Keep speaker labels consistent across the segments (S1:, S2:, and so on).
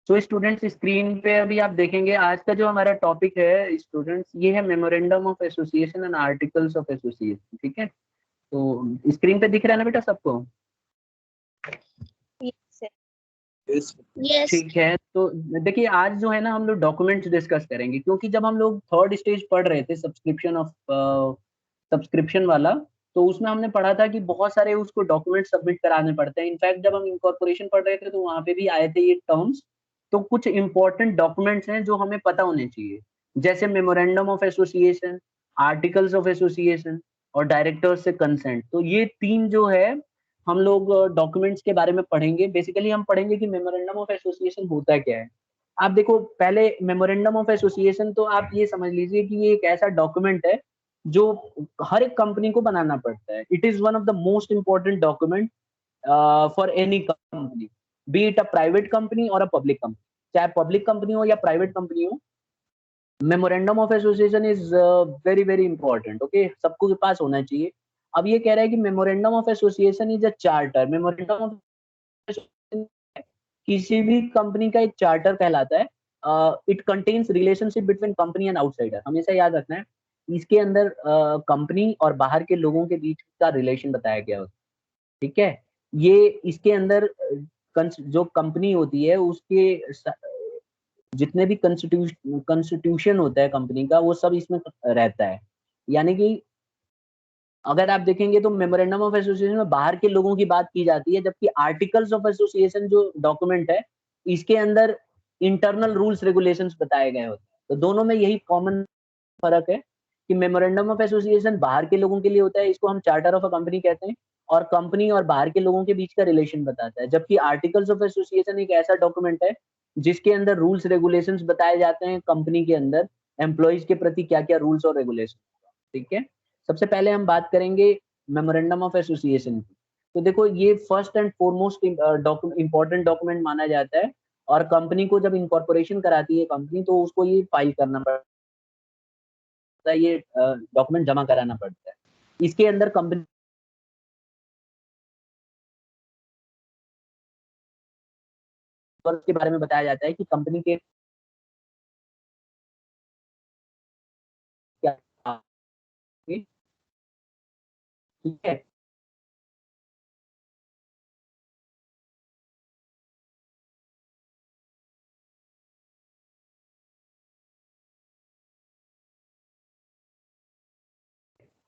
S1: So students, screen पे अभी आप देखेंगे आज का जो हमारा टॉपिक है स्टूडेंट्स, ये है memorandum of association and articles of association. ठीक है, तो स्क्रीन पे दिख रहा है ना बेटा सबको?
S2: यस।
S1: ठीक है, तो देखिए आज जो है ना हम लोग डॉक्यूमेंट्स डिस्कस करेंगे, क्योंकि जब हम लोग थर्ड स्टेज पढ़ रहे थे सब्सक्रिप्शन वाला, तो उसमें हमने पढ़ा था कि बहुत सारे उसको डॉक्यूमेंट सबमिट कराने पड़ते हैं। इनफैक्ट जब हम इनकॉर्पोरेशन पढ़ रहे थे तो वहां पे भी आए थे ये टर्म्स। तो कुछ इंपॉर्टेंट डॉक्यूमेंट्स हैं जो हमें पता होने चाहिए, जैसे memorandum of association, articles of association और डायरेक्टर्स से कंसेंट। तो ये तीन जो है हम लोग डॉक्यूमेंट्स के बारे में पढ़ेंगे। बेसिकली हम पढ़ेंगे कि मेमोरेंडम ऑफ एसोसिएशन होता क्या है। आप देखो, पहले मेमोरेंडम ऑफ एसोसिएशन तो आप ये समझ लीजिए कि ये एक ऐसा डॉक्यूमेंट है जो हर एक कंपनी को बनाना पड़ता है। It is one of the most important document for any company, B it a private company और अ पब्लिक कंपनी। चाहे पब्लिक कंपनी हो या प्राइवेट कंपनी हो, memorandum of association is very very important. Okay, सबको के पास होना चाहिए। अब ये कह रहा है कि memorandum of association is a charter. Memorandum of किसी भी कंपनी का एक चार्टर कहलाता है। It contains relationship between company and outsider. हमेशा याद रखना है, इसके अंदर कंपनी और बाहर के लोगों के बीच का रिलेशन बताया गया होता है। ठीक है, ये इसके अंदर जो कंपनी होती है उसके जितने भी कॉन्स्टिट्यूशन होता है कंपनी का, वो सब इसमें रहता है। यानी कि अगर आप देखेंगे तो मेमोरेंडम ऑफ एसोसिएशन में बाहर के लोगों की बात की जाती है, जबकि आर्टिकल्स ऑफ एसोसिएशन जो डॉक्यूमेंट है, इसके अंदर इंटरनल रूल्स रेगुलेशंस बताए गए होते हैं। तो दोनों में यही कॉमन फर्क है कि मेमोरेंडम ऑफ एसोसिएशन बाहर के लोगों के लिए होता है, इसको हम चार्टर ऑफ अ कंपनी कहते हैं, और कंपनी और बाहर के लोगों के बीच का रिलेशन बताता है। जबकि आर्टिकल्स ऑफ एसोसिएशन एक ऐसा डॉक्यूमेंट है जिसके अंदर रूल्स रेगुलेशंस बताए जाते हैं, कंपनी के अंदर एम्प्लॉयज के प्रति क्या क्या रूल्स और रेगुलेशन। ठीक है, सबसे पहले हम बात करेंगे मेमोरेंडम ऑफ एसोसिएशन की। तो देखो, ये first and foremost important document माना जाता है, और कंपनी को जब इनकॉर्पोरेशन कराती है कंपनी, तो उसको ये फाइल करना पड़ता है, ये डॉक्यूमेंट जमा कराना पड़ता है। इसके अंदर कंपनी के बारे में बताया जाता है कि कंपनी के क्या, ठीक है,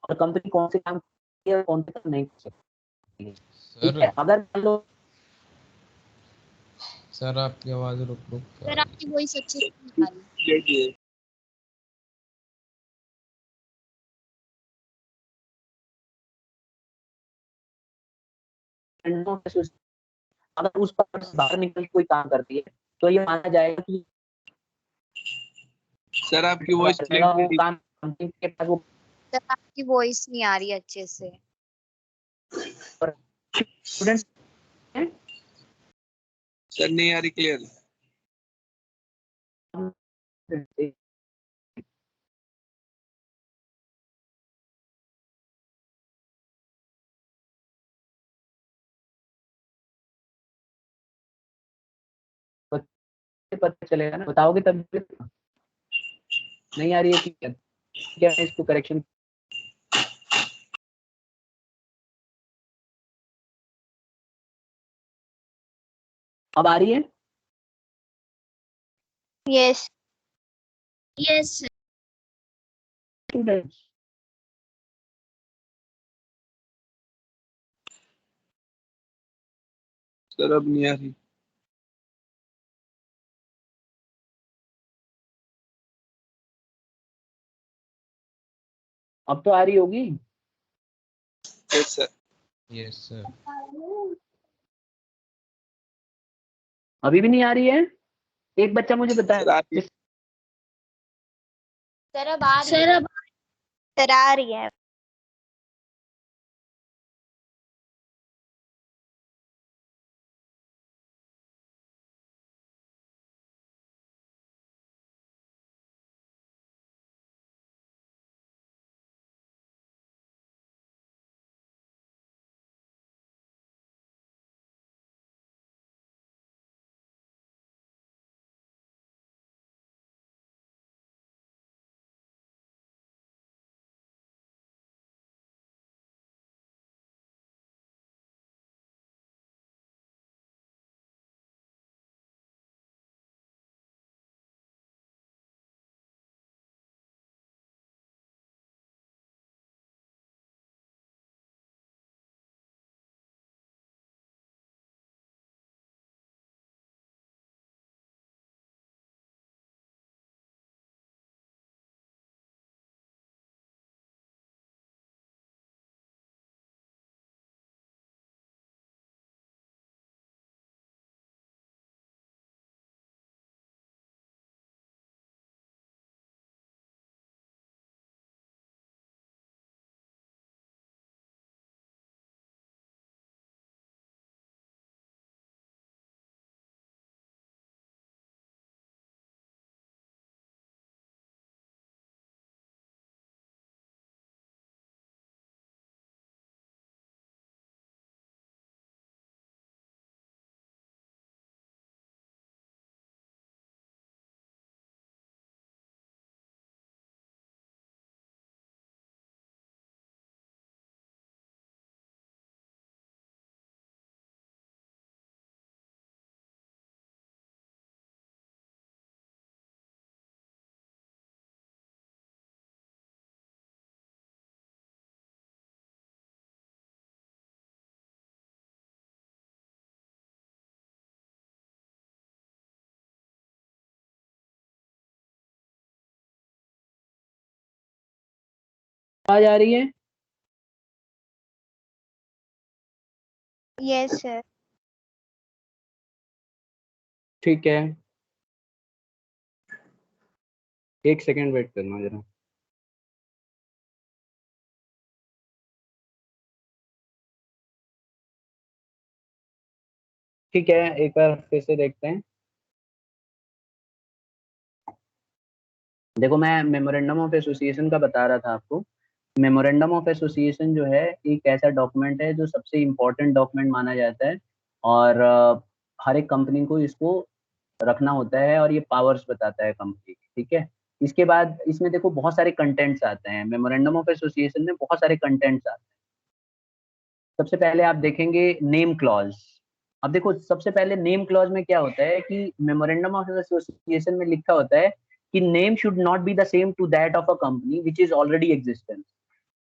S1: और कंपनी कौन से काम करती है और कौन से काम नहीं कर सकती है। ठीक
S3: सर
S1: है, अगर मान लो
S3: सर आपकी आवाज रुक रुक के आ
S2: सर
S3: रही
S2: आपकी वॉइस अच्छे से नहीं आ रही।
S1: अगर उस पर से बाहर निकल के कोई काम करती है, तो ये माना जाएगा कि
S4: सर आपकी वॉइस
S1: रहेगा वो काम कंपनी के पास वो
S2: सर आपकी वॉइस नहीं आ रही अच्छे से।
S1: स्टूडेंट है।
S4: सर नहीं आ रही क्लियर।
S1: पता चलेगा ना, बताओगे तब। नहीं आ रही है, ठीक है, क्या है इसको करेक्शन। अब आ रही है।
S2: Yes yes.
S1: स्टूडेंट्स,
S4: सर अब नहीं आ रही।
S1: अब तो आ रही होगी।
S4: Yes sir.
S3: Yes sir.
S1: अभी भी नहीं आ रही है? एक बच्चा मुझे
S4: सर आ रही
S1: बताए।
S4: है।
S2: सर अब आ रही है। सर आ रही है।
S1: आवाज आ रही है?
S2: Yes sir.
S1: ठीक है, एक सेकेंड वेट करना जरा। ठीक है, एक बार फिर से देखते हैं। देखो, मैं मेमोरेंडम ऑफ एसोसिएशन का बता रहा था आपको। मेमोरेंडम ऑफ एसोसिएशन जो है एक ऐसा डॉक्यूमेंट है जो सबसे इम्पोर्टेंट डॉक्यूमेंट माना जाता है, और हर एक कंपनी को इसको रखना होता है, और ये पावर्स बताता है कंपनी की। ठीक है, इसके बाद इसमें देखो बहुत सारे कंटेंट्स आते हैं। मेमोरेंडम ऑफ एसोसिएशन में बहुत सारे कंटेंट्स आते हैं। सबसे पहले आप देखेंगे नेम क्लॉज। अब देखो, सबसे पहले नेम क्लॉज में क्या होता है कि मेमोरेंडम ऑफ एसोसिएशन में लिखा होता है कि name should not be the same to that of a company which is already existence.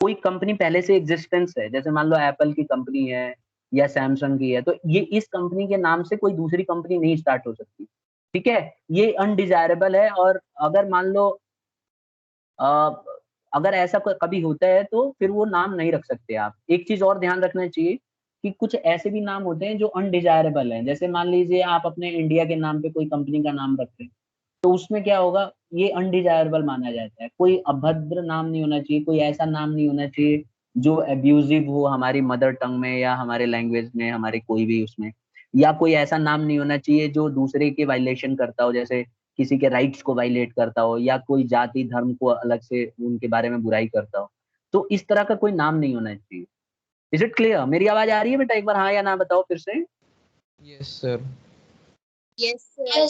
S1: कोई कंपनी पहले से एग्जिस्टेंस है, जैसे मान लो एप्पल की कंपनी है या सैमसंग की है, तो ये इस कंपनी के नाम से कोई दूसरी कंपनी नहीं स्टार्ट हो सकती। ठीक है, ये अनडिजायरेबल है। और अगर मान लो अ, अगर ऐसा कभी होता है तो फिर वो नाम नहीं रख सकते आप। एक चीज और ध्यान रखना चाहिए कि कुछ ऐसे भी नाम होते हैं जो अनडिजायरेबल हैं। जैसे मान लीजिए आप अपने इंडिया के नाम पे कोई कंपनी का नाम रख रहे हैं, तो उसमें क्या होगा, ये अनडिजायरेबल माना जाता है। कोई अभद्र नाम नहीं होना चाहिए, कोई ऐसा नाम नहीं होना चाहिए जो एब्यूजिव हो हमारी मदर टंग में या हमारे लैंग्वेज में, हमारे कोई भी उसमें। या कोई ऐसा नाम नहीं होना चाहिए जो दूसरे के वायलेशन करता हो, जैसे किसी के राइट्स को वायलेट करता हो, या कोई जाति धर्म को अलग से उनके बारे में बुराई करता हो। तो इस तरह का कोई नाम नहीं होना चाहिए। Is it clear? मेरी आवाज आ रही है बेटा? एक बार हाँ या ना बताओ फिर से।
S3: Yes sir.
S2: Yes sir.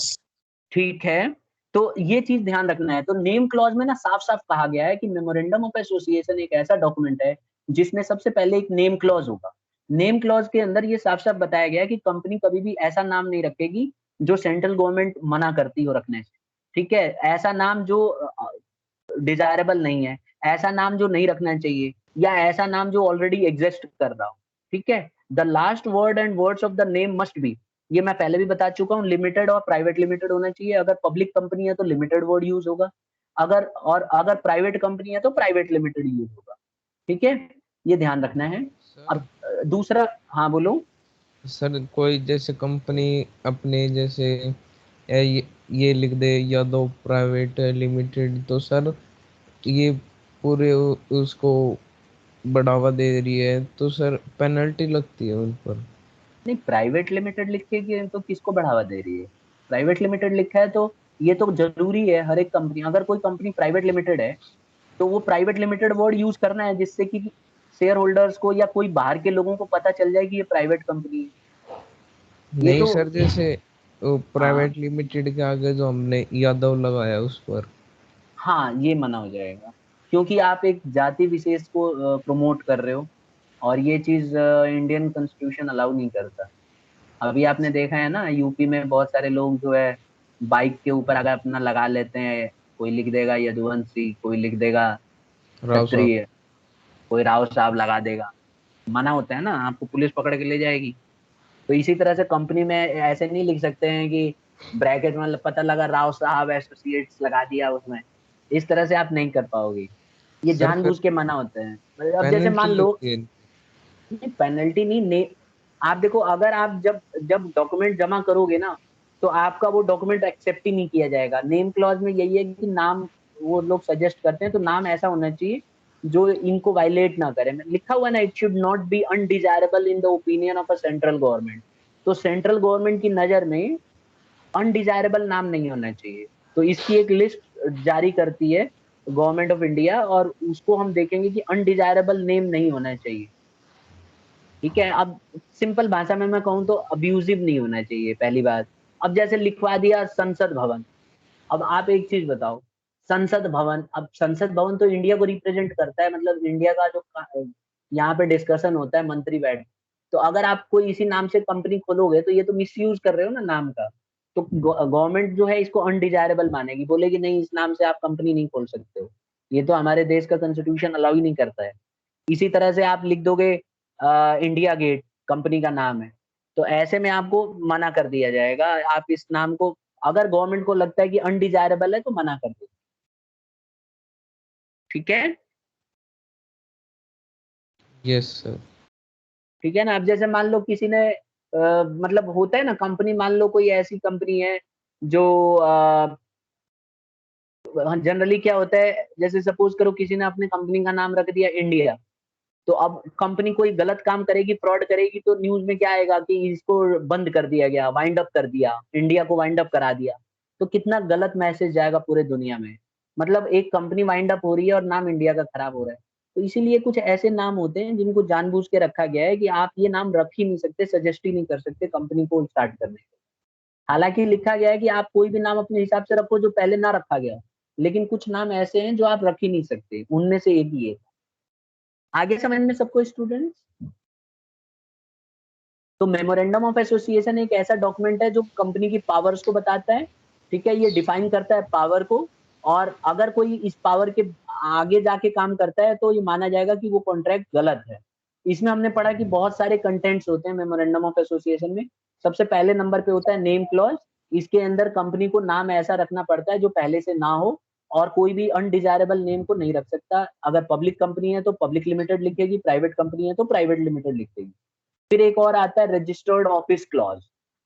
S1: ठीक है, तो ये चीज ध्यान रखना है। तो नेम क्लॉज में ना साफ साफ कहा गया है कि मेमोरेंडम ऑफ एसोसिएशन एक ऐसा डॉक्यूमेंट है जिसमें सबसे पहले एक नेम क्लॉज होगा। नेम क्लॉज के अंदर ये साफ साफ बताया गया है कि कंपनी कभी भी ऐसा नाम नहीं रखेगी जो सेंट्रल गवर्नमेंट मना करती हो रखने से। ठीक है, ऐसा नाम जो डिजायरेबल नहीं है, ऐसा नाम जो नहीं रखना चाहिए, या ऐसा नाम जो ऑलरेडी एग्जिस्ट कर रहा हो। ठीक है, the last word and words of the name must be, ये मैं पहले भी बता चुका हूँ, लिमिटेड और प्राइवेट लिमिटेड होना चाहिए। अगर पब्लिक कंपनी है तो लिमिटेड वर्ड यूज होगा, अगर प्राइवेट कंपनी है तो प्राइवेट लिमिटेड यूज होगा। ठीक है, ये ध्यान रखना है।
S3: सर,
S1: अब दूसरा, हाँ बोलो।
S3: सर कोई जैसे कंपनी अपने जैसे ये लिख दे यादव प्राइवेट लिमिटेड, तो सर ये पूरे उसको बढ़ावा दे रही है, तो सर पेनल्टी लगती है उन पर।
S1: नहीं, प्राइवेट लिमिटेड लिखेगी तो किसको बढ़ावा दे रही है? प्राइवेट लिमिटेड लिखा है तो ये तो जरूरी है। हर एक कंपनी, अगर कोई कंपनी प्राइवेट लिमिटेड है तो वो प्राइवेट लिमिटेड वर्ड यूज करना है, जिससे कि शेयर होल्डर्स को या कोई बाहर के लोगों को पता चल जाए कि ये प्राइवेट कंपनी है। ये
S3: नहीं
S1: तो
S3: सर, जैसे
S1: हाँ,
S3: प्राइवेट लिमिटेड के आगे जो हमने यादव लगाया उस पर।
S1: हाँ, ये मना हो जाएगा, क्योंकि आप एक जाति विशेष को प्रमोट कर रहे हो, और ये चीज इंडियन कॉन्स्टिट्यूशन अलाउ नहीं करता। अभी आपने देखा है ना, यूपी में बहुत सारे लोग जो है बाइक के ऊपर अगर अपना लगा लेते हैं, कोई लिख देगा यदुवंशी, कोई लिख देगा
S3: राव साहब।
S1: क्षत्रिय, कोई राव साहब लगा देगा, मना होता है ना, आपको पुलिस पकड़ के ले जाएगी। तो इसी तरह से कंपनी में ऐसे नहीं लिख सकते हैं कि ब्रैकेट में पता लगा राव साहब एसोसिएट्स लगा दिया उसमें। इस तरह से आप नहीं कर पाओगे, ये
S3: सर फिर
S1: जानबूझ के मना होते हैं। अब जैसे
S3: पेनल्टी
S1: मान लो,
S3: लगती है।
S1: नहीं पेनल्टी नहीं, आप देखो, अगर आप जब जब डॉक्यूमेंट जमा करोगे ना, तो आपका वो डॉक्यूमेंट एक्सेप्ट ही नहीं किया जाएगा। नेम क्लॉज में यही है कि नाम वो लोग सजेस्ट करते हैं तो नाम ऐसा होना चाहिए जो इनको वायलेट ना करे। लिखा हुआ है ना, it should not B undesirable in the opinion of a central government. तो सेंट्रल गवर्नमेंट की नजर में अनडिजायरेबल नाम नहीं होना चाहिए। तो इसकी एक लिस्ट जारी करती है गवर्नमेंट ऑफ इंडिया, और उसको हम देखेंगे कि अनडिजायरेबल नेम नहीं होना चाहिए। ठीक है, अब सिंपल भाषा में मैं कहूँ तो अब्यूजिव नहीं होना चाहिए, पहली बात। अब जैसे लिखवा दिया संसद भवन। अब आप एक चीज बताओ, संसद भवन, अब संसद भवन तो इंडिया को रिप्रेजेंट करता है, मतलब इंडिया का जो यहाँ पे डिस्कशन होता है, मंत्री बैठ, तो अगर आप कोई इसी नाम से कंपनी खोलोगे तो ये तो मिसयूज कर रहे हो ना नाम का। तो गवर्नमेंट जो है इसको अनडिजायरेबल मानेगी, बोलेगी नहीं, इस नाम से आप कंपनी नहीं खोल सकते हो, ये तो हमारे देश का कॉन्स्टिट्यूशन अलाउ ही नहीं करता है। इसी तरह से आप लिख दोगे इंडिया गेट कंपनी का नाम है, तो ऐसे में आपको मना कर दिया जाएगा। आप इस नाम को, अगर गवर्नमेंट को लगता है कि अनडिजायरेबल है तो मना कर दो। ठीक है,
S3: यस सर।
S1: ठीक है ना। अब जैसे मान लो किसी ने मतलब होता है ना, कंपनी मान लो कोई ऐसी कंपनी है जो जनरली क्या होता है, जैसे सपोज करो किसी ने अपनी कंपनी का नाम रख दिया इंडिया, तो अब कंपनी कोई गलत काम करेगी, फ्रॉड करेगी, तो न्यूज में क्या आएगा कि इसको बंद कर दिया गया, वाइंड अप कर दिया, इंडिया को वाइंड अप करा दिया। तो कितना गलत मैसेज जाएगा पूरे दुनिया में। मतलब एक कंपनी वाइंड अप हो रही है और नाम इंडिया का खराब हो रहा है। तो इसीलिए कुछ ऐसे नाम होते हैं जिनको जानबूझ के रखा गया है कि आप ये नाम रख ही नहीं सकते, सजेस्ट ही नहीं कर सकते कंपनी को स्टार्ट करने के। हालांकि लिखा गया है कि आप कोई भी नाम अपने हिसाब से रखो जो पहले ना रखा गया हो, लेकिन कुछ नाम ऐसे हैं जो आप रख ही नहीं सकते, उनमें से एक ही है। आगे समझ में सबको स्टूडेंट्स? तो मेमोरेंडम ऑफ एसोसिएशन एक ऐसा डॉक्यूमेंट है जो कंपनी की पावर्स को बताता है। ठीक है, ये डिफाइन करता है पावर को, और अगर कोई इस पावर के आगे जाके काम करता है तो ये माना जाएगा कि वो कॉन्ट्रैक्ट गलत है। इसमें हमने पढ़ा कि बहुत सारे कंटेंट्स होते हैं मेमोरेंडम ऑफ एसोसिएशन में। सबसे पहले नंबर पे होता है नेम क्लॉज। इसके अंदर कंपनी को नाम ऐसा रखना पड़ता है जो पहले से ना हो, और कोई भी अनडिजायरेबल नेम को नहीं रख सकता। अगर पब्लिक कंपनी है तो पब्लिक लिमिटेड लिखेगी, प्राइवेट कंपनी है तो प्राइवेट लिमिटेड लिखेगी। फिर एक और आता है रजिस्टर्ड ऑफिस क्लॉज,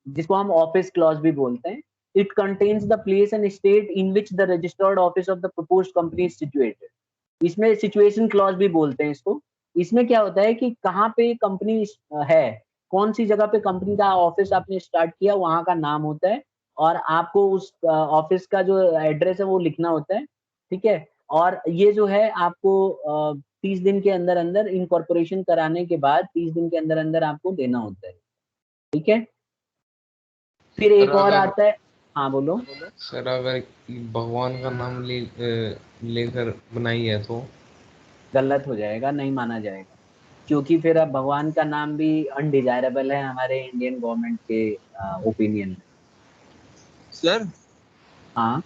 S1: जिसको हम ऑफिस क्लॉज भी बोलते हैं। It contains the place and state in which the registered office of the proposed company is situated. इसमें सिचुएशन क्लॉज भी बोलते हैं इसको। इसमें क्या होता है कि कहाँ पे कंपनी है, कौन सी जगह पे कंपनी का ऑफिस आपने स्टार्ट किया, वहां का नाम होता है, और आपको उस ऑफिस का जो एड्रेस है वो लिखना होता है। ठीक है, और ये जो है आपको 30 दिन के अंदर अंदर इनकॉर्पोरेशन कराने के बाद 30 दिन के अंदर अंदर आपको देना होता है। ठीक है, फिर
S3: सर
S1: एक और
S3: अगर
S1: आता है। हाँ बोलो।
S3: सर अगर भगवान का नाम लेकर बनाई है तो?
S1: गलत हो जाएगा, नहीं माना जाएगा, क्योंकि फिर अब भगवान का नाम भी अनडिजायरेबल है हमारे इंडियन गवर्नमेंट के ओपिनियन में।
S4: सर
S1: हाँ,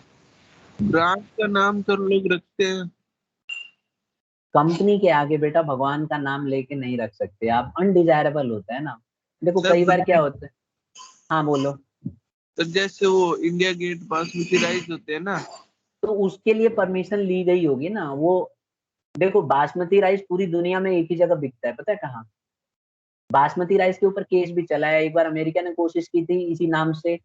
S4: ब्रांड का नाम तो लोग रखते हैं।
S1: कंपनी के आगे बेटा भगवान का नाम लेके नहीं रख सकते आप, अनडिजायरेबल होता है ना। देखो
S4: सर
S1: कई बार क्या
S4: ब्रांड,
S1: होता है। हाँ बोलो।
S4: तो जैसे वो इंडिया गेट बासमती राइस होते हैं ना।
S1: तो उसके लिए परमिशन ली गई होगी ना वो। देखो बासमती राइस पूरी दुनिया में एक ही जगह बिकता है, पता है कहाँ? बासमती राइस के ऊपर केस भी चला है। एक बार अमेरिका ने कोशिश की थी इसी नाम से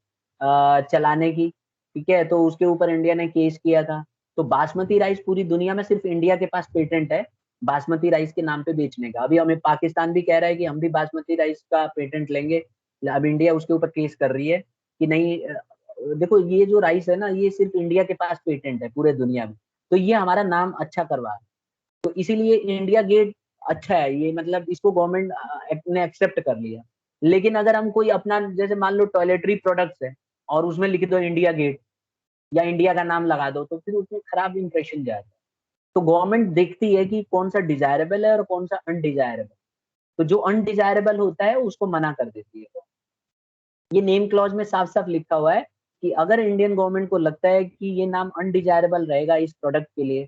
S1: चलाने की। ठीक है, तो उसके ऊपर इंडिया ने केस किया था। तो बासमती राइस पूरी दुनिया में सिर्फ इंडिया के पास पेटेंट है बासमती राइस के नाम पे बेचने का। अभी हमें पाकिस्तान भी कह रहा है कि हम भी बासमती राइस का पेटेंट लेंगे। अब इंडिया उसके ऊपर केस कर रही है कि नहीं। देखो ये जो राइस है ना, ये सिर्फ इंडिया के पास पेटेंट है पूरे दुनिया में। तो ये हमारा नाम अच्छा करवा है। तो इसीलिए इंडिया गेट अच्छा है ये, मतलब इसको गवर्नमेंट ने एक्सेप्ट कर लिया। लेकिन अगर हम कोई अपना जैसे मान लो टॉयलेटरी प्रोडक्ट्स है और उसमें लिख दो इंडिया गेट या इंडिया का नाम लगा दो, तो फिर उसमें खराब इंप्रेशन जाता है। तो गवर्नमेंट देखती है कि कौन सा डिजायरेबल है और कौन सा अनडिजायरेबल। तो जो अनडिजायरेबल होता है उसको मना कर देती है। ये नेम क्लॉज में साफ साफ लिखा हुआ है कि अगर इंडियन गवर्नमेंट को लगता है कि ये नाम अनडिजायरेबल रहेगा इस प्रोडक्ट के लिए,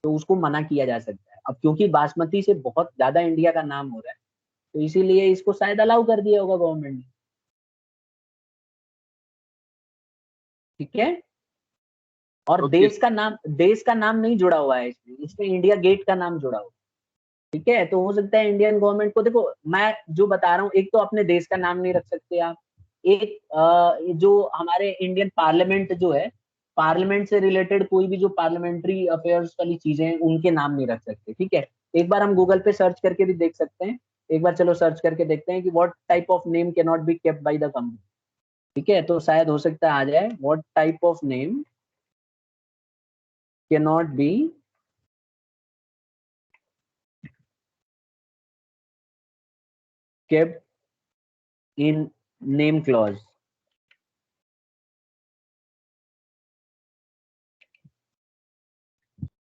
S1: तो उसको मना किया जा सकता है। अब क्योंकि बासमती से बहुत ज्यादा इंडिया का नाम हो रहा है, तो इसीलिए इसको शायद अलाउ कर दिया होगा गवर्नमेंट ने। ठीक है, और
S4: ओके।
S1: देश का नाम नहीं जुड़ा हुआ है इसमें, इसमें इंडिया गेट का नाम जुड़ा हुआ है। ठीक है, तो हो सकता है इंडियन गवर्नमेंट को, देखो मैं जो बता रहा हूँ, एक तो अपने देश का नाम नहीं रख सकते आप। एक जो हमारे इंडियन पार्लियामेंट जो है, पार्लियामेंट से रिलेटेड कोई भी जो पार्लियामेंट्री अफेयर्स वाली चीजें हैं उनके नाम नहीं रख सकते। ठीक है, एक बार हम गूगल पे सर्च करके भी देख सकते हैं। एक बार चलो सर्च करके देखते हैं कि what type of name can not be kept by the company. ठीक है, तो शायद हो सकता है आ जाए, what type of name can not be kept in name clause.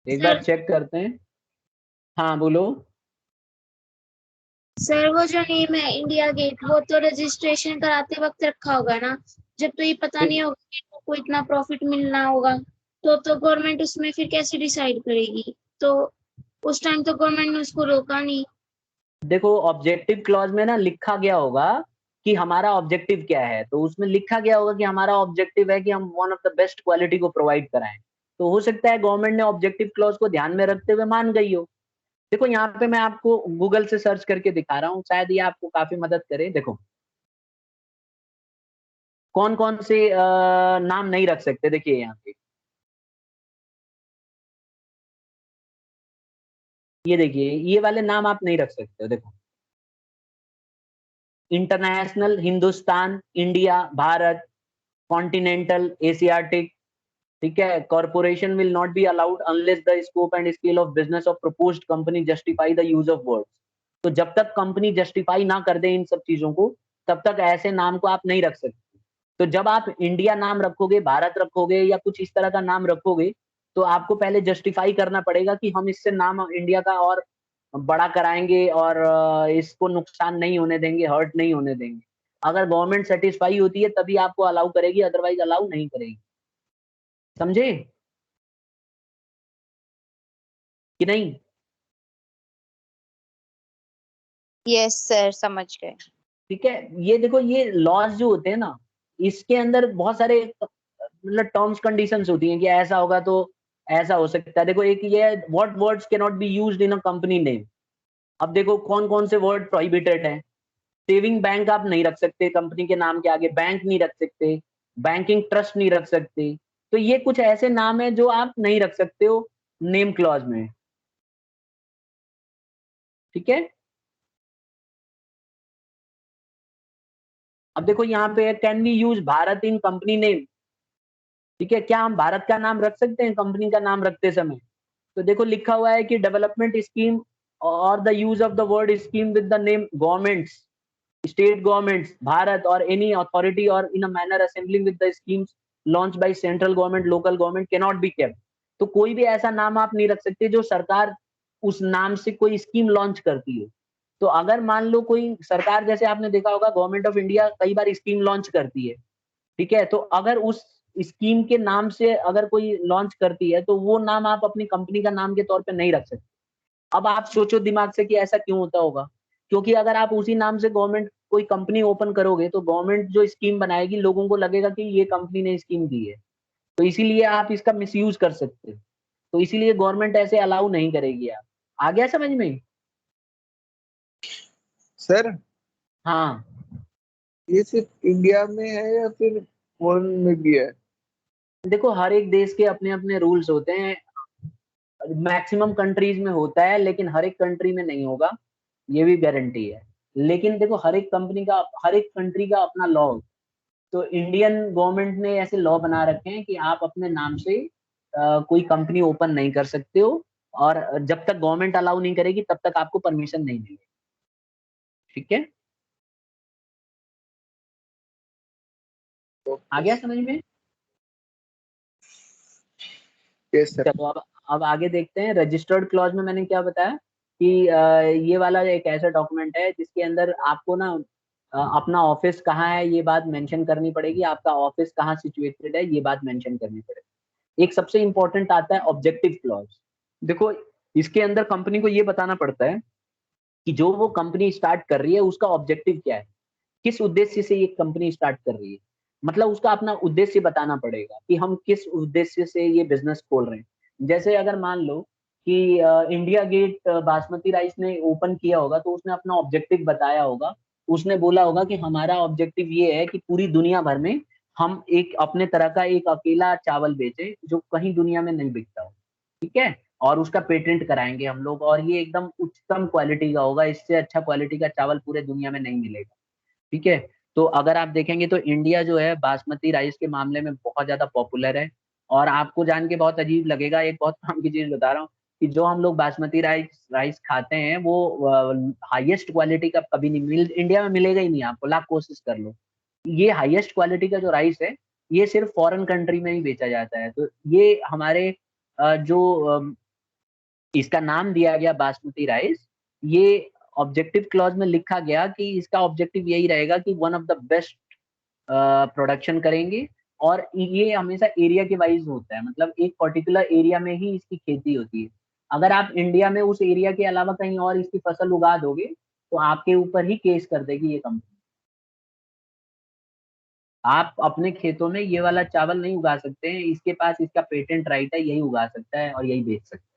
S1: एक बार
S2: सर
S1: चेक करते हैं। हाँ बोलो।
S2: सर वो जो नेम है इंडिया गेट, वो तो रजिस्ट्रेशन कराते वक्त रखा होगा ना। जब तो ये पता नहीं होगा कि को इतना प्रॉफिट मिलना होगा, तो गवर्नमेंट उसमें फिर कैसे डिसाइड करेगी? तो उस टाइम तो गवर्नमेंट ने उसको रोका नहीं।
S1: देखो ऑब्जेक्टिव क्लॉज में ना लिखा गया होगा कि हमारा ऑब्जेक्टिव क्या है, तो उसमें लिखा गया होगा कि हमारा ऑब्जेक्टिव है कि हम one of the best quality को प्रोवाइड कराएं। तो हो सकता है गवर्नमेंट ने ऑब्जेक्टिव क्लॉज को ध्यान में रखते हुए मान गई हो। देखो यहाँ पे मैं आपको गूगल से सर्च करके दिखा रहा हूँ, शायद ये आपको काफी मदद करे। देखो कौन कौन से नाम नहीं रख सकते, देखिए यहाँ पे ये देखिए, ये वाले नाम आप नहीं रख सकते हो। देखो international, Hindustan, India, Bharat, continental, Asiatic, ठीक है। Corporation will not be allowed unless the scope and scale of business of proposed company justify the use of words. तो जब तक कंपनी जस्टिफाई ना कर दे इन सब चीजों को, तब तक ऐसे नाम को आप नहीं रख सकते। तो जब आप इंडिया नाम रखोगे, भारत रखोगे या कुछ इस तरह का नाम रखोगे, तो आपको पहले जस्टिफाई करना पड़ेगा कि हम इससे नाम इंडिया का और बड़ा कराएंगे और इसको नुकसान नहीं होने देंगे, हर्ट नहीं होने देंगे। अगर गवर्नमेंट सेटिस्फाई होती है तभी आपको अलाउ करेगी, अदरवाइज अलाउ नहीं करेगी। समझे कि नहीं?
S5: यस सर, समझ गए।
S1: ठीक है, ये देखो ये लॉज जो होते हैं ना, इसके अंदर बहुत सारे मतलब टर्म्स कंडीशंस होती हैं कि ऐसा होगा तो ऐसा हो सकता है। देखो एक ये है, what words can not be used in a company name. अब देखो कौन कौन से वर्ड प्रोहिबिटेड हैं। सेविंग बैंक आप नहीं रख सकते कंपनी के नाम के आगे, बैंक नहीं रख सकते, बैंकिंग ट्रस्ट नहीं रख सकते। तो ये कुछ ऐसे नाम है जो आप नहीं रख सकते हो नेम क्लॉज में, ठीक है। अब देखो यहाँ पे can we use Bharat in company name, ठीक है। क्या हम भारत का नाम रख सकते हैं कंपनी का नाम रखते समय? तो देखो लिखा हुआ है कि डेवलपमेंट स्कीम और the use of the word scheme with the name governments, state governments, Bharat और एनी अथॉरिटी और in a manner assembling with the schemes launch by central government, local government can not be kept. तो कोई भी ऐसा नाम आप नहीं रख सकते जो सरकार उस नाम से कोई स्कीम लॉन्च करती है। तो अगर मान लो कोई सरकार, जैसे आपने देखा होगा गवर्नमेंट ऑफ इंडिया कई बार स्कीम लॉन्च करती है, ठीक है। तो अगर उस स्कीम के नाम से अगर कोई लॉन्च करती है तो वो नाम आप अपनी कंपनी का नाम के तौर पे नहीं रख सकते। अब आप सोचो दिमाग से कि ऐसा क्यों होता होगा। क्योंकि अगर आप उसी नाम से गवर्नमेंट कोई कंपनी ओपन करोगे तो गवर्नमेंट जो स्कीम बनाएगी लोगों को लगेगा कि ये कंपनी ने स्कीम दी है, तो इसीलिए आप इसका मिसयूज कर सकते हो। तो इसीलिए गवर्नमेंट ऐसे अलाउ नहीं करेगी। आप आ गया समझ में?
S4: सर
S1: हाँ
S4: ये सिर्फ इंडिया में है या फिर फॉरेन में भी है?
S1: देखो हर एक देश के अपने अपने रूल्स होते हैं। मैक्सिमम कंट्रीज में होता है लेकिन हर एक कंट्री में नहीं होगा, ये भी गारंटी है। लेकिन देखो हर एक कंपनी का, हर एक कंट्री का अपना लॉ। तो इंडियन गवर्नमेंट ने ऐसे लॉ बना रखे हैं कि आप अपने नाम से कोई कंपनी ओपन नहीं कर सकते हो, और जब तक गवर्नमेंट अलाउ नहीं करेगी तब तक आपको परमिशन नहीं मिलेगी, ठीक है। आ गया समझ में?
S4: Yes sir.
S1: चलो अब आगे देखते हैं। रजिस्टर्ड क्लॉज में मैंने क्या बताया कि ये वाला एक ऐसा डॉक्यूमेंट है जिसके अंदर आपको ना अपना ऑफिस कहाँ है ये बात मेंशन करनी पड़ेगी, आपका ऑफिस कहाँ सिचुएटेड है ये बात मेंशन करनी पड़ेगी। एक सबसे इंपॉर्टेंट आता है ऑब्जेक्टिव क्लॉज। देखो इसके अंदर कंपनी को ये बताना पड़ता है कि जो वो कंपनी स्टार्ट कर रही है उसका ऑब्जेक्टिव क्या है, किस उद्देश्य से ये कंपनी स्टार्ट कर रही है। मतलब उसका अपना उद्देश्य बताना पड़ेगा कि हम किस उद्देश्य से ये बिजनेस खोल रहे हैं। जैसे अगर मान लो कि इंडिया गेट बासमती राइस ने ओपन किया होगा तो उसने अपना ऑब्जेक्टिव बताया होगा। उसने बोला होगा कि हमारा ऑब्जेक्टिव ये है कि पूरी दुनिया भर में हम एक अपने तरह का एक अकेला चावल बेचे जो कहीं दुनिया में नहीं बिकता हो, ठीक है। और उसका पेटेंट कराएंगे हम लोग, और ये एकदम उच्चतम क्वालिटी का होगा, इससे अच्छा क्वालिटी का चावल पूरे दुनिया में नहीं मिलेगा, ठीक है। तो अगर आप देखेंगे तो इंडिया जो है बासमती राइस के मामले में बहुत ज्यादा पॉपुलर है। और आपको जान के बहुत अजीब लगेगा, एक बहुत काम की चीज बता रहा हूँ कि जो हम लोग बासमती राइस राइस खाते हैं वो हाईएस्ट क्वालिटी का कभी नहीं इंडिया में मिलेगा ही नहीं, आपको लाख कोशिश कर लो। ये हाईएस्ट क्वालिटी का जो राइस है ये सिर्फ फॉरेन कंट्री में ही बेचा जाता है। तो ये हमारे जो इसका नाम दिया गया बासमती राइस, ये ऑब्जेक्टिव क्लॉज में लिखा गया कि इसका ऑब्जेक्टिव यही रहेगा कि one of the best production करेंगे। और ये हमेशा एरिया के वाइज होता है, मतलब एक पर्टिकुलर एरिया में ही इसकी खेती होती है। अगर आप इंडिया में उस एरिया के अलावा कहीं और इसकी फसल उगा दोगे तो आपके ऊपर ही केस कर देगी ये कंपनी। आप अपने खेतों में ये वाला चावल नहीं उगा सकते हैं, इसके पास इसका पेटेंट राइट है, यही उगा सकता है और यही बेच सकता है।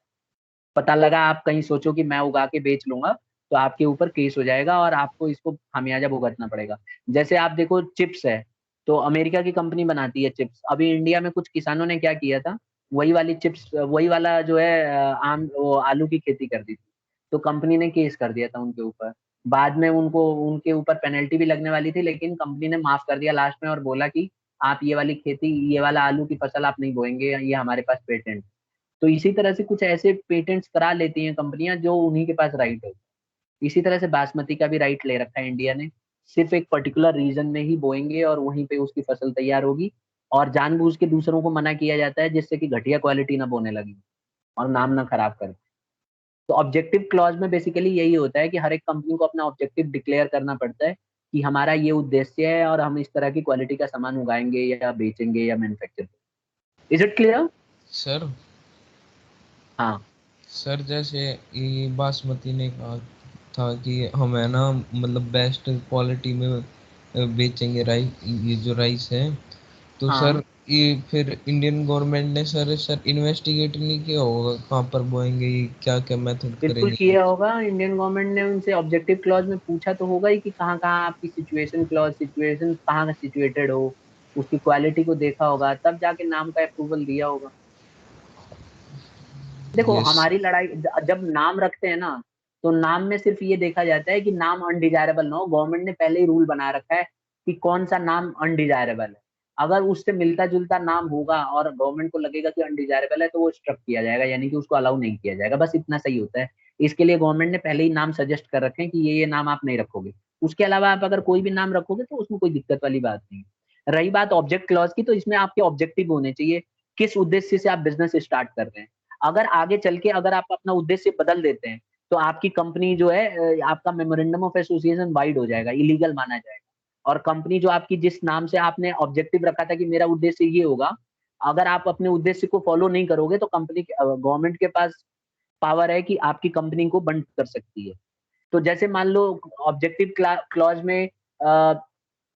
S1: पता लगा आप कहीं सोचो कि मैं उगा के बेच लूंगा, तो आपके ऊपर केस हो जाएगा और आपको इसको खामियाजा भुगतना पड़ेगा। जैसे आप देखो चिप्स है, तो अमेरिका की कंपनी बनाती है चिप्स। अभी इंडिया में कुछ किसानों ने क्या किया था, वही वाली चिप्स, वही वाला जो है आम वो आलू की खेती कर दी थी, तो कंपनी ने केस कर दिया था उनके ऊपर। बाद में उनको उनके ऊपर पेनल्टी भी लगने वाली थी, लेकिन कंपनी ने माफ कर दिया लास्ट में और बोला कि आप ये वाली खेती, ये वाला आलू की फसल आप नहीं बोएंगे, ये हमारे पास पेटेंट। तो इसी तरह से कुछ ऐसे पेटेंट्स करा लेती हैं कंपनियां जो उन्हीं के पास राइट है। इसी तरह से बासमती का भी राइट ले रखा है इंडिया ने, सिर्फ एक पर्टिकुलर रीजन में ही बोएंगे और वहीं पे उसकी फसल तैयार होगी, और जानबूझ के दूसरों को मना किया जाता है जिससे कि घटिया क्वालिटी ना बोने लगे और नाम ना खराब करे। तो ऑब्जेक्टिव क्लॉज में बेसिकली यही होता है कि हर एक कंपनी को अपना ऑब्जेक्टिव डिक्लेयर करना पड़ता है कि हमारा ये उद्देश्य है और हम इस तरह की क्वालिटी का सामान उगाएंगे या बेचेंगे या manufacture. Is it clear?
S3: Sir
S1: हाँ
S3: सर जैसे ये बासमती ने कहा था कि हम है ना मतलब बेस्ट क्वालिटी में बेचेंगे राइस, ये जो राइस है। तो
S1: हाँ
S3: सर ये फिर इंडियन गवर्नमेंट ने सर इन्वेस्टिगेट नहीं किया होगा कहाँ पर बोएंगे, ये क्या क्या मेथड
S1: बिल्कुल
S3: करेंगे ये?
S1: किया होगा। इंडियन गवर्नमेंट ने उनसे ऑब्जेक्टिव क्लॉज में पूछा तो होगा ही कि कहाँ कहाँ आपकी सिचुएशन कहाँ सिचुएटेड हो, उसकी क्वालिटी को देखा होगा, तब जाके नाम का अप्रूवल दिया होगा। देखो
S3: यस।
S1: हमारी लड़ाई जब नाम रखते हैं ना, तो नाम में सिर्फ ये देखा जाता है कि नाम अनडिजायरेबल ना हो। गवर्नमेंट ने पहले ही रूल बना रखा है कि कौन सा नाम अनडिजायरेबल है। अगर उससे मिलता जुलता नाम होगा और गवर्नमेंट को लगेगा कि अनडिजायरेबल है, तो वो स्ट्रक किया जाएगा, यानी कि उसको अलाउ नहीं किया जाएगा। बस इतना सही होता है। इसके लिए गवर्नमेंट ने पहले ही नाम सजेस्ट कर रखे हैं कि ये नाम आप नहीं रखोगे। उसके अलावा आप अगर कोई भी नाम रखोगे तो उसमें कोई दिक्कत वाली बात नहीं है। रही बात ऑब्जेक्ट क्लॉज की, तो इसमें आपके ऑब्जेक्टिव होने चाहिए, किस उद्देश्य से आप बिजनेस स्टार्ट कर रहे हैं। अगर आगे चल के अगर आप अपना उद्देश्य बदल देते हैं, तो आपकी कंपनी जो है आपका मेमोरेंडम ऑफ एसोसिएशन वाइड हो जाएगा, इलीगल माना जाएगा। और कंपनी जो आपकी, जिस नाम से आपने ऑब्जेक्टिव रखा था कि मेरा उद्देश्य ये होगा, अगर आप अपने उद्देश्य को फॉलो नहीं करोगे तो कंपनी गवर्नमेंट के पास पावर है कि आपकी कंपनी को बंद कर सकती है। तो जैसे मान लो ऑब्जेक्टिव क्लॉज में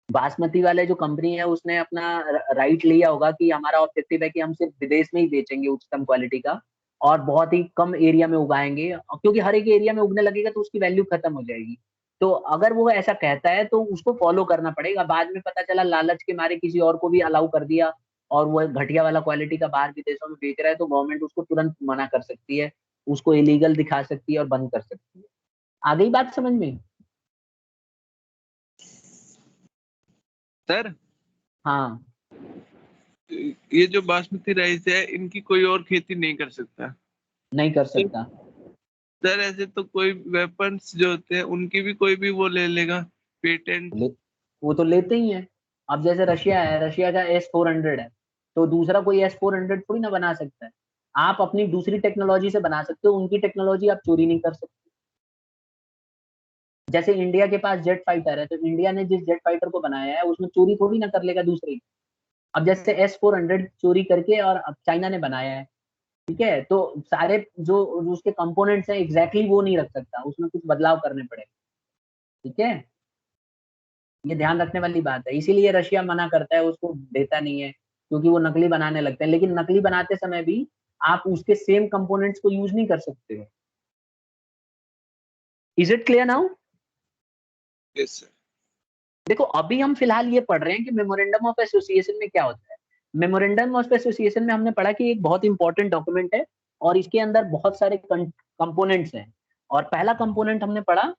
S1: बासमती वाले जो कंपनी है उसने अपना राइट लिया होगा कि हमारा ऑब्जेक्टिव है कि हम सिर्फ विदेश में ही बेचेंगे उच्चतम क्वालिटी का, और बहुत ही कम एरिया में उगाएंगे, क्योंकि हर एक एरिया में उगने लगेगा तो उसकी वैल्यू खत्म हो जाएगी। तो अगर वो ऐसा कहता है तो उसको फॉलो करना पड़ेगा। बाद में पता चला लालच के मारे किसी और को भी अलाउ कर दिया और वो घटिया वाला क्वालिटी का बाहर विदेशों में बेच रहा है, तो गवर्नमेंट उसको तुरंत मना कर सकती है, उसको इलीगल दिखा सकती है और बंद कर सकती है। आ गई बात समझ में?
S4: सर
S1: हाँ
S4: ये जो बासमती राइस है इनकी कोई और खेती नहीं कर सकता?
S1: नहीं कर सकता।
S4: सर ऐसे तो कोई वेपन्स जो होते हैं उनकी भी कोई भी वो ले लेगा पेटेंट।
S1: ले, वो तो लेते ही हैं। अब जैसे रशिया है, रशिया का S-400 है, तो दूसरा कोई S-400 थोड़ी ना बना सकता है। आप अपनी दूसरी टेक्नोलॉजी से बना सकते हो, उनकी टेक्नोलॉजी आप चोरी नहीं कर सकते। जैसे इंडिया के पास जेट फाइटर है, तो इंडिया ने जिस जेट फाइटर को बनाया है उसमें चोरी थोड़ी ना कर लेगा दूसरे की। अब जैसे S-400 चोरी करके और अब चाइना ने बनाया है, ठीक है, तो सारे जो उसके कंपोनेंट्स हैं एग्जैक्टली वो नहीं रख सकता, उसमें कुछ बदलाव करने पड़ेगा। ठीक है, ये ध्यान रखने वाली बात है। इसीलिए रशिया मना करता है, उसको देता नहीं है, क्योंकि वो नकली बनाने लगते हैं। लेकिन नकली बनाते समय भी आप उसके सेम कंपोनेंट्स को यूज नहीं कर सकते हो। Is it clear now?
S4: Yes sir.
S1: देखो अभी हम फिलहाल ये पढ़ रहे हैं कि मेमोरेंडम ऑफ एसोसिएशन में क्या होता है। मेमोरेंडम ऑफ एसोसिएशन में हमने पढ़ा कि एक बहुत इंपॉर्टेंट डॉक्यूमेंट है और इसके अंदर बहुत सारे कंपोनेंट्स हैं। और पहला कंपोनेंट हमने पढ़ा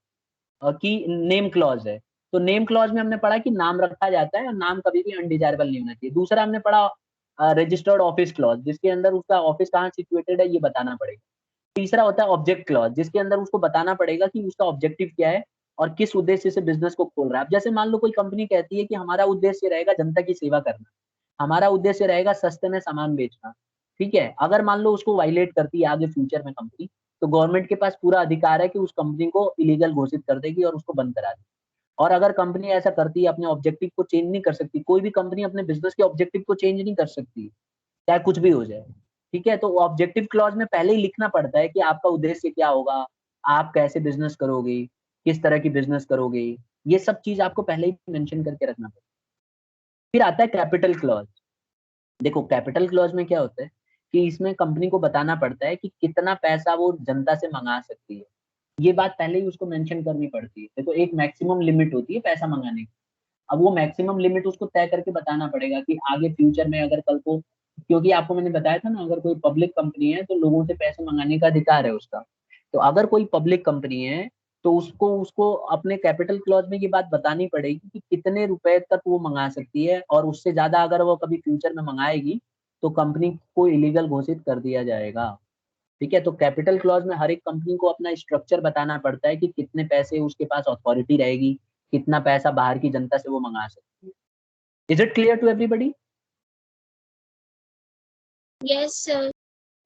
S1: कि नेम क्लॉज है। तो नेम क्लॉज में हमने पढ़ा कि नाम रखा जाता है और नाम कभी भी अनडिजायरेबल नहीं होना चाहिए। दूसरा हमने पढ़ा रजिस्टर्ड ऑफिस क्लॉज, जिसके अंदर उसका ऑफिस कहाँ सिचुएटेड है ये बताना पड़ेगा। तीसरा होता है ऑब्जेक्ट क्लॉज, जिसके अंदर उसको बताना पड़ेगा कि उसका ऑब्जेक्टिव क्या है और किस उद्देश्य से बिजनेस को खोल रहा है। अब जैसे मान लो कोई कंपनी कहती है कि हमारा उद्देश्य रहेगा जनता की सेवा करना, हमारा उद्देश्य रहेगा सस्ते में सामान बेचना, ठीक है। अगर मान लो उसको वायलेट करती है आगे फ्यूचर में कंपनी, तो गवर्नमेंट के पास पूरा अधिकार है कि उस कंपनी को इलीगल घोषित कर देगी और उसको बंद करा देगी। और अगर कंपनी ऐसा करती है, अपने ऑब्जेक्टिव को चेंज नहीं कर सकती, कोई भी कंपनी अपने बिजनेस के ऑब्जेक्टिव को चेंज नहीं कर सकती, चाहे कुछ भी हो जाए। ठीक है, तो ऑब्जेक्टिव क्लॉज में पहले ही लिखना पड़ता है कि आपका उद्देश्य क्या होगा, आप कैसे बिजनेस करोगे, किस तरह की बिजनेस करोगे, ये सब चीज आपको पहले ही मेंशन करके रखना पड़ेगा। फिर आता है कैपिटल क्लॉज। देखो कैपिटल क्लॉज में क्या होता है कि इसमें कंपनी को बताना पड़ता है कि कितना पैसा वो जनता से मंगा सकती है। ये बात पहले ही उसको मेंशन करनी पड़ती है। देखो एक मैक्सिमम लिमिट होती है पैसा मंगाने की। अब वो मैक्सिमम लिमिट उसको तय करके बताना पड़ेगा कि आगे फ्यूचर में अगर कल को, क्योंकि आपको मैंने बताया था ना, अगर कोई पब्लिक कंपनी है तो लोगों से पैसे मंगाने का अधिकार है उसका। तो अगर कोई पब्लिक कंपनी है तो उसको उसको अपने कैपिटल क्लॉज में ये बात बतानी पड़ेगी कि कितने रुपए तक वो मंगा सकती है, और उससे ज्यादा अगर वो कभी फ्यूचर में मंगाएगी तो कंपनी को इलीगल घोषित कर दिया जाएगा। ठीक है, तो कैपिटल क्लॉज में हर एक कंपनी को अपना स्ट्रक्चर बताना पड़ता है कि कितने पैसे उसके पास अथॉरिटी रहेगी, कितना पैसा बाहर की जनता से वो मंगा सकती है। Is it clear to everybody?
S2: Yes sir.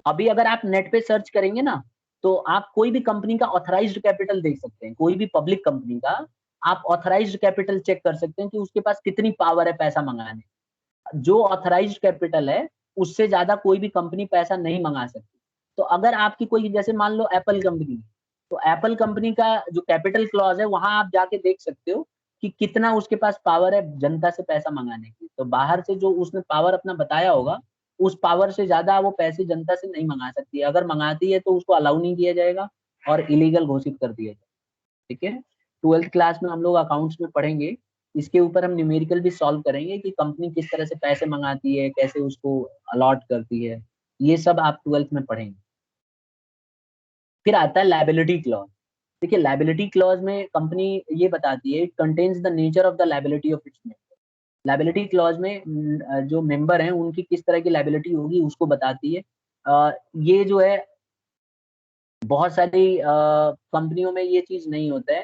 S1: अभी अगर आप नेट पे सर्च करेंगे ना, तो आप कोई भी कंपनी का ऑथराइज्ड कैपिटल देख सकते हैं। कोई भी पब्लिक कंपनी का आप ऑथराइज्ड कैपिटल चेक कर सकते हैं कि उसके पास कितनी पावर है पैसा मंगाने। जो ऑथराइज्ड कैपिटल है उससे ज्यादा कोई भी कंपनी पैसा नहीं मंगा सकती। तो अगर आपकी कोई, जैसे मान लो एप्पल कंपनी, तो एप्पल कंपनी का जो कैपिटल क्लॉज है वहां आप जाके देख सकते हो कि कितना उसके पास पावर है जनता से पैसा मंगाने की। तो बाहर से जो उसने पावर अपना बताया होगा, उस पावर से ज्यादा वो पैसे जनता से नहीं मंगा सकती है। अगर मंगाती है तो उसको अलाउ नहीं किया जाएगा और इलीगल घोषित कर दिया जाएगा। ठीक है, 12th क्लास में हम लोग अकाउंट्स में पढ़ेंगे, इसके ऊपर हम न्यूमेरिकल भी सॉल्व करेंगे कि कंपनी किस तरह से पैसे मंगाती है, कैसे उसको अलॉट करती है। ये सब आप 12th में पढ़ेंगे। फिर आता है लायबिलिटी क्लॉज। देखिए लायबिलिटी क्लॉज में कंपनी ये बताती है, it contains the nature of the liability of its member. Liability clause में जो मेंबर हैं उनकी किस तरह की लायबिलिटी होगी उसको बताती है। ये जो है बहुत सारी कंपनियों में ये चीज नहीं होता है।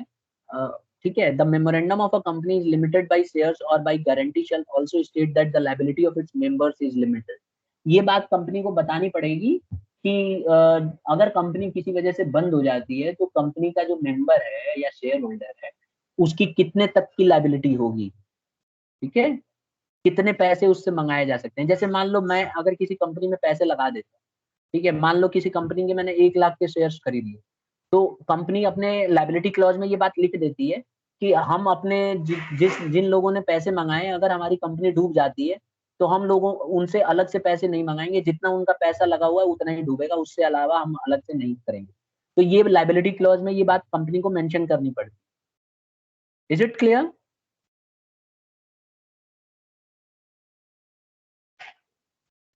S1: ठीक है, the memorandum of a company is limited by shares और by guarantee shall also state that the liability of its members is limited. ये बात कंपनी को बतानी पड़ेगी कि अगर कंपनी किसी वजह से बंद हो जाती है तो कंपनी का जो मेंबर है या शेयर होल्डर है उसकी कितने तक की लायबिलिटी होगी। ठीक है, कितने पैसे उससे मंगाए जा सकते हैं। जैसे मान लो मैं अगर किसी कंपनी में पैसे लगा देता हूँ, ठीक है, मान लो किसी कंपनी के मैंने 1 लाख के शेयर्स खरीद लिए, तो कंपनी अपने लायबिलिटी क्लॉज में ये बात लिख देती है कि हम अपने जिन लोगों ने पैसे मंगाए, अगर हमारी कंपनी डूब जाती है तो हम लोगों उनसे अलग से पैसे नहीं मंगाएंगे, जितना उनका पैसा लगा हुआ है उतना ही डूबेगा, उससे अलावा हम अलग से नहीं करेंगे। तो ये लायबिलिटी क्लॉज में ये बात कंपनी को मेंशन करनी पड़ती है। Is it clear?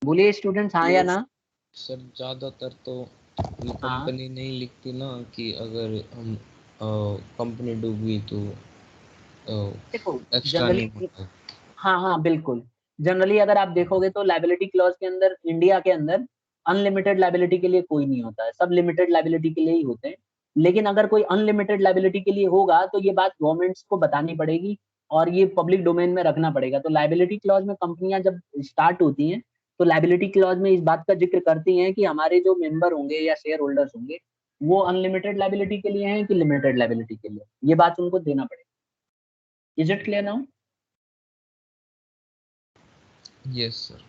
S1: बोलिए स्टूडेंट्स, हाँ या ना?
S3: सर ज़्यादातर तो ये
S1: हाँ
S3: कंपनी नहीं लिखती ना कि अगर हम कंपनी डूब गई तो
S1: देखो
S3: एक्स्ट्रा नहीं
S1: जनरली,
S3: मिलता।
S1: हाँ हाँ बिल्कुल, जनरली अगर आप देखोगे तो लायबिलिटी क्लॉज के अंदर, इंडिया के अंदर अनलिमिटेड लायबिलिटी के लिए कोई नहीं होता है, सब लिमिटेड लायबिलिटी के लिए ही होते हैं। लेकिन अगर कोई अनलिमिटेड लायबिलिटी के लिए होगा तो ये बात गवर्नमेंट्स को बतानी पड़ेगी और ये पब्लिक डोमेन में रखना पड़ेगा। तो लायबिलिटी क्लॉज में कंपनियां जब स्टार्ट होती हैं तो लायबिलिटी क्लॉज में इस बात का जिक्र करती हैं कि हमारे जो मेंबर होंगे या शेयर होल्डर्स होंगे वो अनलिमिटेड लायबिलिटी के लिए हैं कि लिमिटेड लायबिलिटी के लिए, ये बात उनको देना पड़ेगा। Is it clear now?
S3: Yes sir.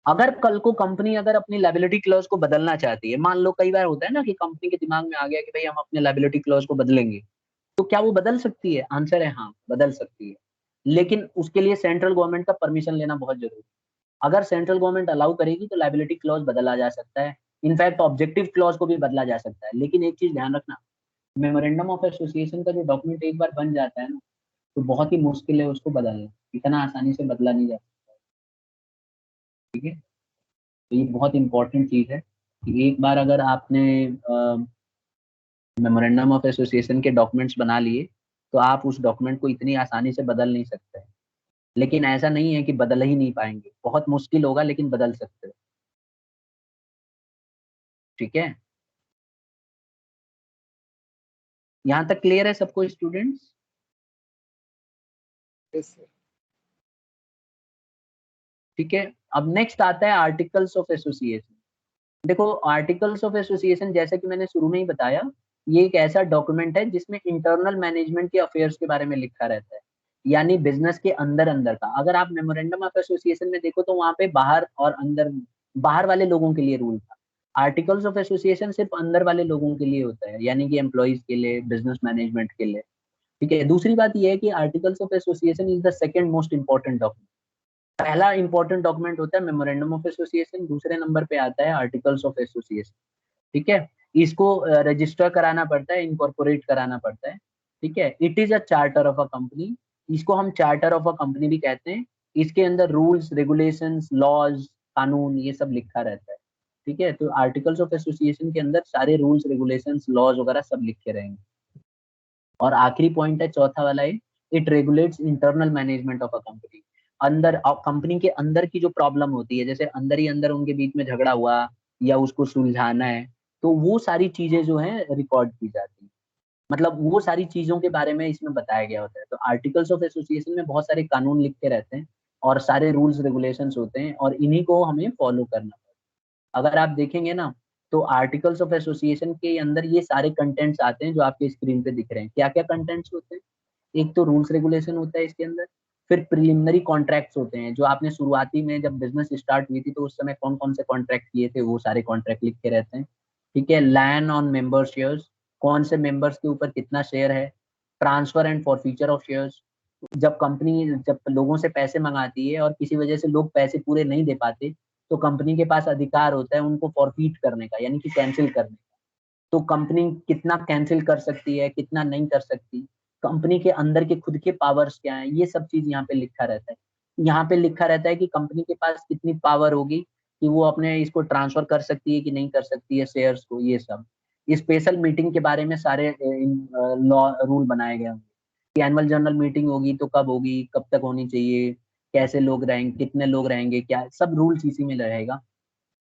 S1: अगर कल को कंपनी अगर अपनी लायबिलिटी क्लॉज को बदलना चाहती है, मान लो कई बार होता है ना कि कंपनी के दिमाग में आ गया कि भाई हम अपने लायबिलिटी क्लॉज को बदलेंगे, तो क्या वो बदल सकती है? आंसर है हाँ, बदल सकती है। लेकिन उसके लिए सेंट्रल गवर्नमेंट का परमिशन लेना बहुत जरूरी है। अगर सेंट्रल गवर्नमेंट अलाउ करेगी तो लायबिलिटी क्लॉज बदला जा सकता है। इनफैक्ट ऑब्जेक्टिव क्लॉज को भी बदला जा सकता है। लेकिन एक चीज ध्यान रखना, मेमोरेंडम ऑफ एसोसिएशन का जो डॉक्यूमेंट एक बार बन जाता है ना, तो बहुत ही मुश्किल है उसको बदलना, इतना आसानी से बदला नहीं जा सकता। ठीक है, तो ये बहुत इंपॉर्टेंट चीज है कि एक बार अगर आपने मेमोरेंडम ऑफ एसोसिएशन के डॉक्यूमेंट्स बना लिए तो आप उस डॉक्यूमेंट को इतनी आसानी से बदल नहीं सकते। लेकिन ऐसा नहीं है कि बदल ही नहीं पाएंगे, बहुत मुश्किल होगा लेकिन बदल सकते हो। ठीक है, यहाँ तक क्लियर है सबको स्टूडेंट्स? ठीक है, अब नेक्स्ट आता है आर्टिकल्स ऑफ एसोसिएशन। देखो आर्टिकल्स ऑफ एसोसिएशन जैसे कि मैंने शुरू में ही बताया, ये एक ऐसा डॉक्यूमेंट है जिसमें इंटरनल मैनेजमेंट के अफेयर्स के बारे में लिखा रहता है, यानी बिजनेस के अंदर अंदर का। अगर आप मेमोरेंडम ऑफ एसोसिएशन में देखो तो वहां पे बाहर और अंदर, बाहर वाले लोगों के लिए रूल था। आर्टिकल्स ऑफ एसोसिएशन सिर्फ अंदर वाले लोगों के लिए होता है, यानी कि एम्प्लॉइज के लिए, बिजनेस मैनेजमेंट के लिए। ठीक है, दूसरी बात यह है कि articles of association is the second most important document. पहला इंपॉर्टेंट डॉक्यूमेंट होता है मेमोरेंडम ऑफ एसोसिएशन, दूसरे नंबर पे आता है आर्टिकल्स ऑफ एसोसिएशन। ठीक है, इसको रजिस्टर कराना पड़ता है, इनकॉर्पोरेट कराना पड़ता है। ठीक है, it is a charter of a company, इसको हम चार्टर ऑफ अ कंपनी भी कहते हैं। इसके अंदर रूल्स रेगुलेशंस लॉज कानून ये सब लिखा रहता है। ठीक है, तो आर्टिकल्स ऑफ एसोसिएशन के अंदर सारे रूल्स रेगुलेशंस लॉज वगैरह सब लिखे रहेंगे। और आखिरी पॉइंट है चौथा वाला है, it regulates internal management of a company. अंदर कंपनी के अंदर की जो प्रॉब्लम होती है, जैसे अंदर ही अंदर उनके बीच में झगड़ा हुआ या उसको सुलझाना है, तो वो सारी चीजें जो है रिकॉर्ड की जाती है। मतलब वो सारी चीजों के बारे में इसमें बताया गया होता है। तो आर्टिकल्स ऑफ एसोसिएशन में बहुत सारे कानून लिख के रहते हैं और सारे रूल्स रेगुलेशंस होते हैं और इन्हीं को हमें फॉलो करना पड़ता है। अगर आप देखेंगे ना, तो आर्टिकल्स ऑफ एसोसिएशन के अंदर ये सारे कंटेंट्स आते हैं जो आपके स्क्रीन पे दिख रहे हैं। क्या क्या कंटेंट्स होते हैं? एक तो रूल्स रेगुलेशन होता है इसके अंदर, फिर प्रिलिमिनरी कॉन्ट्रैक्ट्स होते हैं, जो आपने शुरुआती में जब बिजनेस स्टार्ट हुई थी तो उस समय कौन कौन से कॉन्ट्रैक्ट किए थे, वो सारे कॉन्ट्रैक्ट लिख के रहते हैं। ठीक है, लैंड ऑन मेंबर शेयर्स, कौन से मेंबर्स के ऊपर कितना शेयर है। Transfer and forfeiture of shares, जब कंपनी जब लोगों से पैसे मंगाती है और किसी वजह से लोग पैसे पूरे नहीं दे पाते, तो कंपनी के पास अधिकार होता है उनको फॉरफीट करने का, यानी कि कैंसिल करने का। तो कंपनी कितना कैंसिल कर सकती है, कितना नहीं कर सकती, कंपनी के अंदर के खुद के पावर्स क्या हैं, ये सब चीज यहाँ पे लिखा रहता है। यहाँ पे लिखा रहता है कि कंपनी के पास कितनी पावर होगी कि वो अपने इसको ट्रांसफर कर सकती है कि नहीं कर सकती है शेयर्स को, ये सब। स्पेशल मीटिंग के बारे में सारे लॉ रूल बनाए गए होंगे कि एनुअल जनरल मीटिंग होगी तो कब होगी, कब तक होनी चाहिए, कैसे लोग रहेंगे, कितने लोग रहेंगे, क्या सब रूल्स इसी में रहेगा।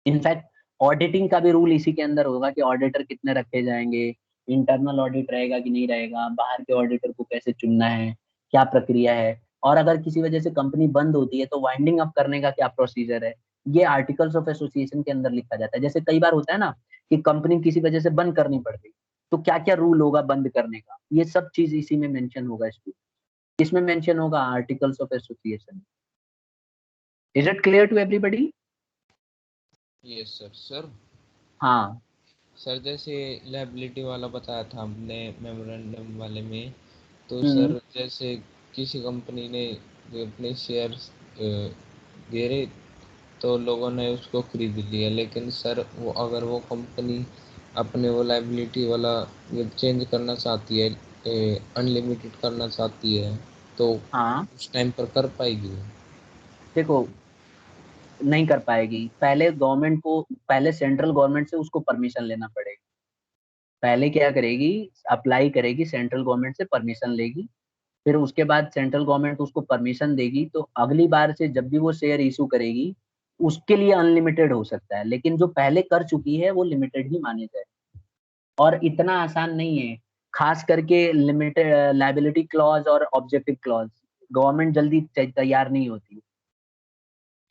S1: इनफैक्ट ऑडिटिंग का भी रूल इसी के अंदर होगा कि ऑडिटर कितने रखे जाएंगे, इंटरनल ऑडिट रहेगा कि नहीं रहेगा, बाहर के ऑडिटर को कैसे चुनना है, क्या प्रक्रिया है, और अगर किसी वजह से कंपनी बंद होती है तो वाइंडिंग अप करने का क्या प्रोसीजर है, ये आर्टिकल्स ऑफ एसोसिएशन के अंदर लिखा जाता है। जैसे कई बार होता है ना कि कंपनी किसी वजह से बंद करनी पड़ गई, तो क्या क्या रूल होगा बंद करने का, ये सब चीज इसी में मेंशन होगा। इसमें मेंशन होगा articles of association. Is it clear to everybody?
S3: Yes sir. Sir
S1: हाँ।
S3: सर जैसे लायबिलिटी वाला बताया था हमने मेमोरेंडम वाले में, तो
S1: हम्म।
S3: सर जैसे किसी कंपनी ने अपने शेयर्स गिरे तो लोगों ने उसको खरीद लिया, लेकिन सर वो अगर वो कंपनी अपने वो लायबिलिटी वाला चेंज करना चाहती है, अनलिमिटेड करना चाहती है, तो
S1: हाँ,
S3: उस टाइम पर कर पाएगी वो?
S1: देखो नहीं कर पाएगी। पहले गवर्नमेंट को, पहले सेंट्रल गवर्नमेंट से उसको परमिशन लेना पड़ेगा। पहले क्या करेगी, अप्लाई करेगी, सेंट्रल गवर्नमेंट से परमिशन लेगी, फिर उसके बाद सेंट्रल गवर्नमेंट उसको परमिशन देगी, तो अगली बार से जब भी वो शेयर इशू करेगी उसके लिए अनलिमिटेड हो सकता है, लेकिन जो पहले कर चुकी है वो लिमिटेड ही माने जाए। और इतना आसान नहीं है, खास करके लिमिटेड लायबिलिटी क्लॉज और ऑब्जेक्टिव क्लॉज गवर्नमेंट जल्दी तैयार नहीं होती,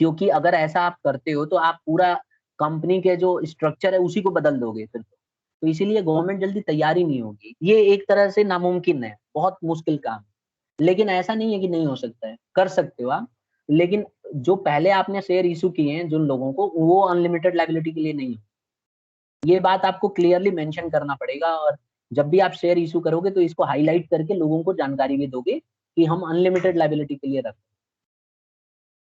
S1: क्योंकि अगर ऐसा आप करते हो तो आप पूरा कंपनी के जो स्ट्रक्चर है उसी को बदल दोगे फिर तो इसीलिए गवर्नमेंट जल्दी तैयार ही नहीं होगी। ये एक तरह से नामुमकिन है, बहुत मुश्किल काम है। लेकिन ऐसा नहीं है कि नहीं हो सकता है, कर सकते हो आप। लेकिन जो पहले आपने शेयर इशू किए हैं जिन लोगों को, वो अनलिमिटेड लायबिलिटी के लिए नहीं है। ये बात आपको क्लियरली मेंशन करना पड़ेगा, और जब भी आप शेयर इशू करोगे तो इसको हाईलाइट करके लोगों को जानकारी भी दोगे कि हम अनलिमिटेड लायबिलिटी के लिए रखते हैं।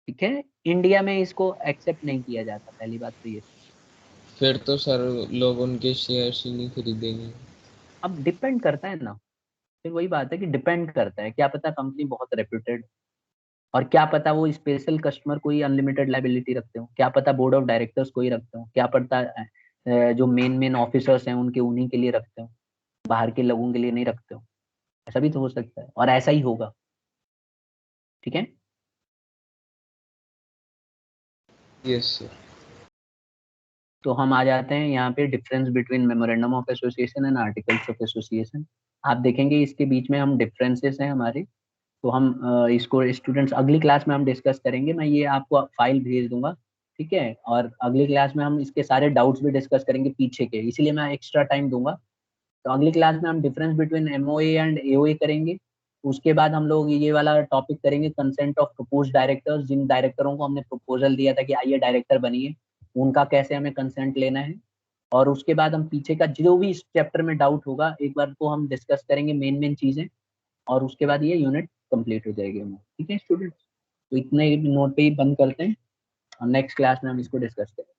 S1: ठीक है, इंडिया में इसको एक्सेप्ट नहीं किया जाता, पहली बात तो ये।
S3: फिर तो सर लोग उनके शेयर्स ही नहीं खरीदेंगे।
S1: अब डिपेंड करता है ना, फिर वही बात है कि डिपेंड करता है, क्या पता कंपनी बहुत रेप्यूटेड, और क्या पता वो स्पेशल कस्टमर को ही अनलिमिटेड लायबिलिटी रखते हो, क्या पता बोर्ड ऑफ डायरेक्टर्स को ही रखते हो, क्या पता जो मेन मेन ऑफिसर्स हैं उनके उन्हीं के लिए रखते हो, बाहर के लोगों के लिए नहीं रखते हो। ऐसा भी तो हो सकता है और ऐसा ही होगा। ठीक है,
S3: यस सर।
S1: तो हम आ जाते हैं यहाँ पे difference between memorandum of association and articles of association. आप देखेंगे इसके बीच में हम डिफरेंसेस हैं हमारे, तो हम इसको स्टूडेंट्स अगली क्लास में हम डिस्कस करेंगे। मैं ये आपको फाइल भेज दूंगा, ठीक है, और अगली क्लास में हम इसके सारे डाउट्स भी डिस्कस करेंगे पीछे के, इसीलिए मैं एक्स्ट्रा टाइम दूंगा। तो अगली क्लास में हम difference between MOA and AOA करेंगे। उसके बाद हम लोग ये वाला टॉपिक करेंगे, कंसेंट ऑफ प्रपोज डायरेक्टर्स, जिन डायरेक्टरों को हमने प्रपोजल दिया था कि आइए डायरेक्टर बनिए, उनका कैसे हमें कंसेंट लेना है। और उसके बाद हम पीछे का जो भी इस चैप्टर में डाउट होगा एक बार को हम डिस्कस करेंगे, मेन मेन चीजें, और उसके बाद ये यूनिट कंप्लीट हो जाएगी हमारी। ठीक है स्टूडेंट्स, तो इतने नोट पे ही बंद करते हैं और नेक्स्ट क्लास में हम इसको डिस्कस करेंगे।